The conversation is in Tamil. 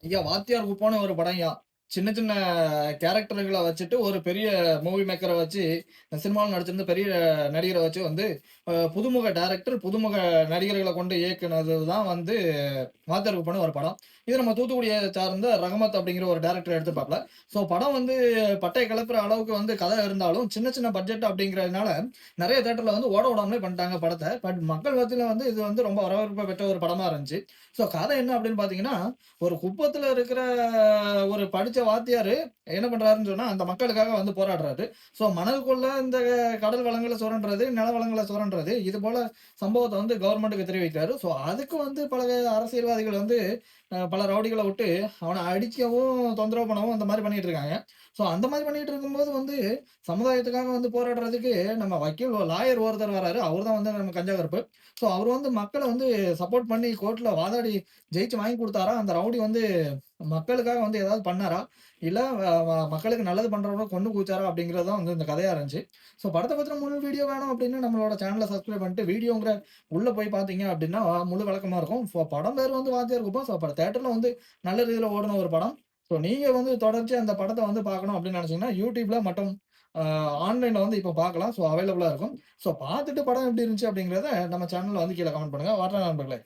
ஐயா வாத்தியார் குப்போன்னு ஒரு படம்யா. சின்ன சின்ன கேரக்டர்கள வச்சுட்டு ஒரு பெரிய மூவி மேக்கர வச்சு சினிமாவுல நடிச்சிருந்த பெரிய நடிகர வச்சு வந்து புதுமுக டைரக்டர், புதுமுக நடிகர்கள கொண்டு இயக்குனது தான் வந்து வாத்தியார் குப்போன்னு ஒரு படம். இது நம்ம தூத்துக்குடிய சார்ந்த ரஹமத் அப்படிங்கிற ஒரு டைரக்டர் எடுத்திருப்பாப்ல. ஸோ படம் வந்து பட்டைய கிளப்புற அளவுக்கு வந்து கதை இருந்தாலும், சின்ன சின்ன பட்ஜெட் அப்படிங்கிறதுனால நெறைய தியேட்டர்ல வந்து ஓட விடாமலே பண்ணிட்டாங்க படத்த. பட் மக்கள் மத்தியில வந்து இது வந்து ரொம்ப வரவேற்பு பெற்ற ஒரு படமா இருந்துச்சு. ஸோ கதை என்ன அப்படின்னு பார்த்தீங்கன்னா, ஒரு குப்பத்துல இருக்கிற ஒரு படிச்ச வாத்தியாரு என்ன பண்றாருன்னு சொன்னா, அந்த மக்களுக்காக வந்து போராடுறாரு. ஸோ மணல் இந்த கடல் வளங்கள சுரண்டுறது, நில வளங்கள சுரண்டுறது, இது போல சம்பவத்த வந்து கவர்மெண்ட்க்கு தெரிவிக்கிறாரு. ஸோ அதுக்கு வந்து பல அரசியல்வாதிகள் வந்து பல ரவுடிகள விட்டு அவன அடிக்கவும், தொந்தரவு பண்ணவும் அந்த மாரி பண்ணிட்டு இருக்காங்க. ஸோ அந்த மாரி பண்ணிட்டு இருக்கும்போது வந்து சமுதாயத்துக்காக வந்து போராடுறதுக்கு நம்ம வக்கீல் லாயர் ஒருத்தர் வராரு. அவரு தான் வந்து நம்ம கஞ்சா கருப்பு. ஸோ அவரு வந்து மக்கள வந்து சப்போர்ட் பண்ணி கோர்ட்ல வாதாடி ஜெயிச்சு வாங்கி குடுத்தாரா? அந்த ரவுடி வந்து மக்களுக்காக வந்து ஏதாவது பண்ணாரா? இல்ல வ வ மக்களுக்கு நல்லது பண்றவன கொன்னு குவிச்சாரா? அப்படிங்கிறது தான் வந்து இந்த கதையா இருந்துச்சு. ஸோ படத்த பத்தின முழு வீடியோ வேணும் அப்படின்னு நம்மளோட சேனல சப்ஸ்கிரைப் பண்ணிட்டு வீடியோங்கிற உள்ள போய் பார்த்தீங்க அப்படின்னா, முழு விளக்கமா இருக்கும். படம் பேரு வந்து வாத்தியார் குப்பம். ஸோ தியேட்டர்ல வந்து நல்ல ரீதியில ஓடுன ஒரு படம். ஸோ நீங்க வந்து தொடர்ச்சியா அந்த படத்த வந்து பார்க்கணும் அப்படின்னு நினைச்சீங்கன்னா, YouTubeல மற்றும் அ ஆன்லைன்ல வந்து இப்ப பார்க்கலாம். ஸோ அவைலபிளா இருக்கும். ஸோ பார்த்துட்டு படம் எப்படி இருந்துச்சு அப்படிங்கிறத நம்ம சேனல்ல வந்து கீழ கமெண்ட் பண்ணுங்க. வரேன் நண்பர்களே.